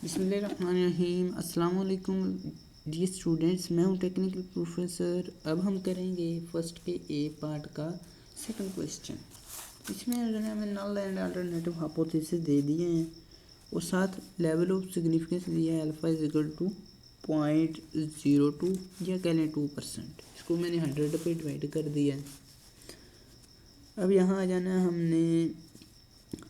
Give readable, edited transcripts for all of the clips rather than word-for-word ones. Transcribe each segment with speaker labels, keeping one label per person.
Speaker 1: बिस्मिल्लाहिर्रहमानिर्रहीम। अस्सलाम वालेकुम डियर स्टूडेंट्स, मैं हूं टेक्निकल प्रोफेसर। अब हम करेंगे फर्स्ट के ए पार्ट का सेकंड क्वेश्चन। इसमें हमें नल एंड अल्टरनेटिव हाइपोथेसिस दे दिए हैं और साथ लेवल ऑफ सिग्निफिकेंस दिया है अल्फा इज इक्वल टू 0.02 या कह लें 2%। इसको मैंने 100 पे डिवाइड कर दिया है। अब यहाँ आ जाना है हमने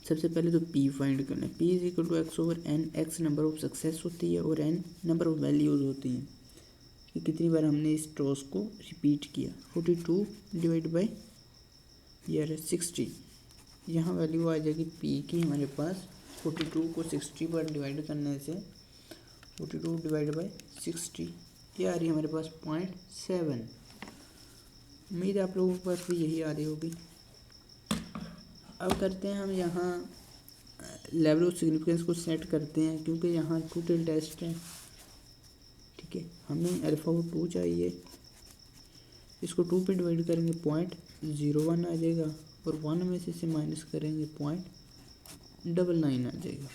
Speaker 1: सबसे पहले तो p फाइंड करना है। p is equal to x over n. X number of success होती है और n नंबर ऑफ वैल्यूज़ होती हैं कि कितनी बार हमने इस टॉस को रिपीट किया। 42 डिवाइड बाई यार 60। यहाँ वैल्यू आ जाएगी p की हमारे पास 42 को 60 पर डिवाइड करने से 42 डिवाइड बाई 60 ये आ रही है हमारे पास 0.7। उम्मीद है आप लोगों के पास भी यही आ रही होगी। अब करते हैं हम यहाँ लेवल ऑफ सिग्निफिकेंस को सेट करते हैं क्योंकि यहाँ टोटल टेस्ट है। ठीक है, हमें अल्फा को 2 चाहिए। इसको 2 पे डिवाइड करेंगे 0.01 आ जाएगा और 1 में से इसे माइनस करेंगे 0.99 आ जाएगा।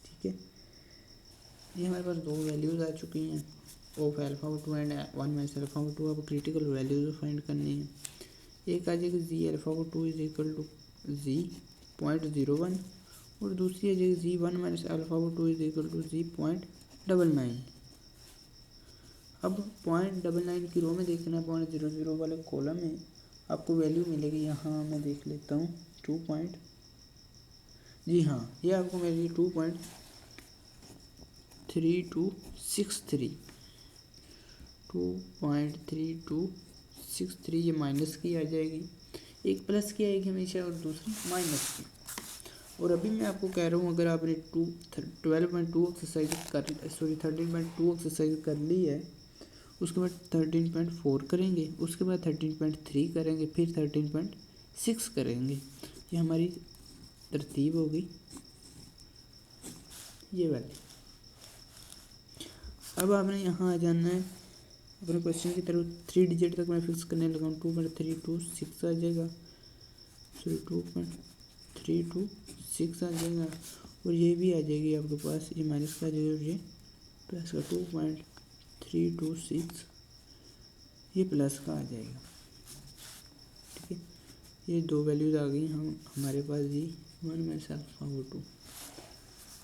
Speaker 1: ठीक है, ये हमारे पास दो वैल्यूज़ आ चुकी हैं of alpha 2 and 1 minus alpha 2। अब क्रिटिकल वैल्यूज फाइंड करनी है। एक आ जाएगी Z alpha 2 is equal to Z 0.01 और दूसरी आ जाएगी Z 1 minus alpha 2 is equal to Z 0.99। अब 0.99 की रो में देखना, 0.00 वाले कॉलम में आपको वैल्यू मिलेगी। यहाँ मैं देख लेता हूँ 2 पॉइंट, जी हाँ, ये आपको मिलेगी 2.3263 2.3263। ये माइनस की आ जाएगी, एक प्लस की आएगी हमेशा और दूसरी माइनस की। और अभी मैं आपको कह रहा हूँ अगर आपने 13.2 एक्सरसाइज कर ली है, उसके बाद 13.4 करेंगे, उसके बाद 13.3 करेंगे, फिर 13.6 करेंगे। ये हमारी तरतीब होगी ये वाली। अब आपने यहाँ आ जाना है अपने क्वेश्चन की तरफ। 3 डिजिट तक मैं फिक्स करने लगा हूँ। 2.326 आ जाएगा, सॉरी 2.326 आ जाएगा और ये भी आ जाएगी आपके पास, ये माइनस का आ जाएगा और ये प्लस का 2.326 ये प्लस का आ जाएगा। ठीक है, ये दो वैल्यूज आ गई हमारे पास जी 1 माइनस अल्फा 2।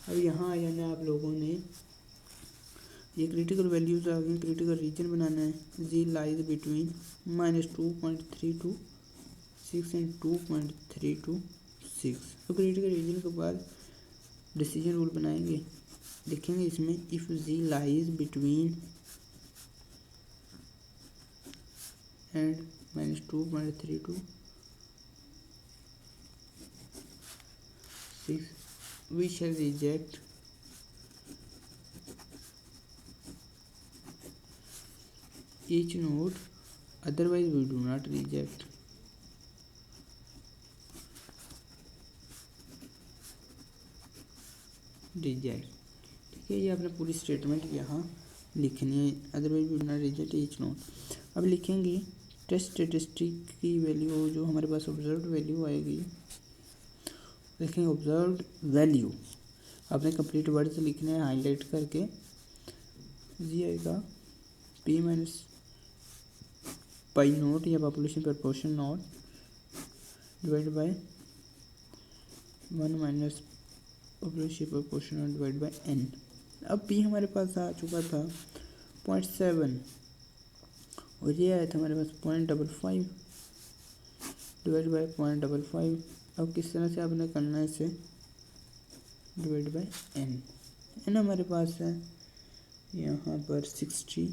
Speaker 1: अब यहाँ आ जाना आप लोगों ने, ये क्रिटिकल वैल्यूज आ गई। क्रिटिकल रीजन बनाना है। जी लाइज बिटवीन -2.326 एंड 2.326। तो क्रिटिकल रीजन के बाद डिसीजन रूल बनाएंगे। देखेंगे इसमें if z lies between and -2.326 we shall reject each node, otherwise we do not reject। Reject. ठीक है, ये आपने पूरी स्टेटमेंट यहाँ लिखनी है, otherwise we do not reject H naught. अब लिखेंगे टेस्ट स्टेटिस्टिक की वैल्यू जो हमारे पास ऑब्जर्व्ड वैल्यू आएगी, लिखेंगे ऑब्जर्व्ड वैल्यू। आपने कंप्लीट वर्ड से लिखना है हाईलाइट करके। जी आएगा p माइनस पाई नोट या population proportion note divide by 1 minus population proportion note divide by n। अब p हमारे पास आ चुका था 0.7 और ये आया था हमारे पास 0.55 डिवाइड बाय 0.55। अब किस तरह से आपने करना है इसे, डिवाइड बाय n। n हमारे पास है यहाँ पर 60।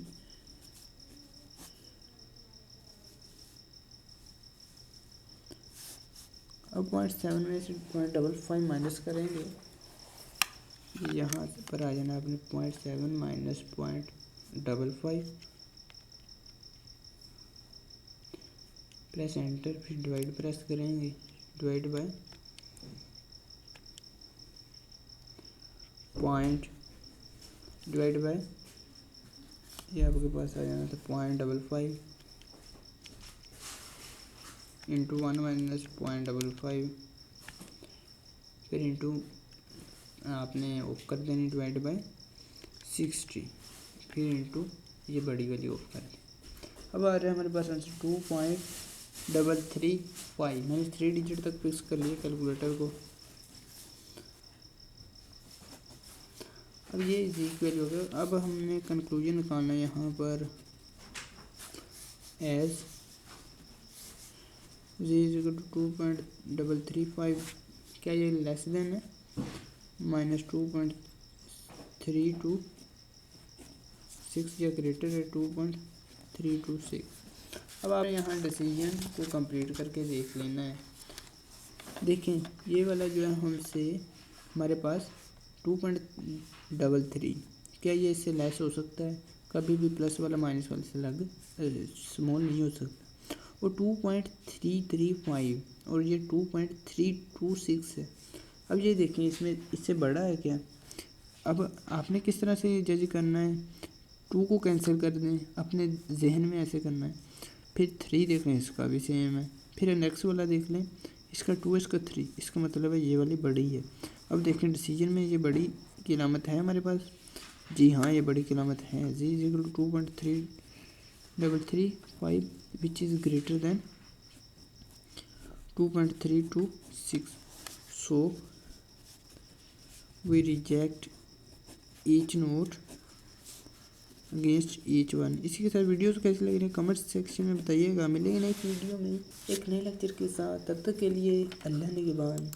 Speaker 1: अब 0.7 में से 0.55 माइनस करेंगे, यहाँ पर आ जाना आपने 0.7 माइनस 0.55 प्रेस एंटर, फिर डिवाइड प्रेस करेंगे, divide by point, divide by ये आपके पास आ जाना था 0.55 इंटू 1 माइनस 0.55 फिर इंटू आपने ऑफ कर देनी डिवाइड बाय 60, फिर इंटू ये बड़ी वाली ऑफ कर दी। अब आ रहा है हमारे पास आंसर 2.335। मैंने 3 डिजिट तक फिक्स कर लिया कैलकुलेटर को। अब ये इज इक्वल हो गया। अब हमने कंक्लूजन निकालना है यहाँ पर एज (2.335) क्या ये लेस देन है -2.326 या ग्रेटर है 2.326। अब आप यहाँ डिसीजन को कंप्लीट करके देख लेना है। देखें ये वाला जो है हमसे हमारे पास 2.33, क्या ये इससे लेस हो सकता है? कभी भी प्लस वाला माइनस वाले से अलग स्मॉल नहीं हो सकता। और 2.335 और ये 2.326 है। अब ये देखें इसमें इससे बड़ा है क्या? अब आपने किस तरह से जज करना है? 2 को कैंसिल कर दें, अपने जहन में ऐसे करना है। फिर 3 देख लें, इसका भी सेम है। फिर नेक्स्ट वाला देख लें, इसका 2 इसका 3, इसका मतलब है ये वाली बड़ी है। अब देखें डिसीजन में ये बड़ी की अलामत है हमारे पास। जी हाँ, ये बड़ी की अलामत है। Z is equal to 2.335 which is greater than 2.326। So we reject H naught against H one. इसी के साथ वीडियोस कैसे लग रही है कमेंट सेक्शन में बताइएगा। मिलेंगे नेक्स्ट वीडियो में एक नए लेक्चर के साथ। तब तक के लिए अल्लाह निगहबान।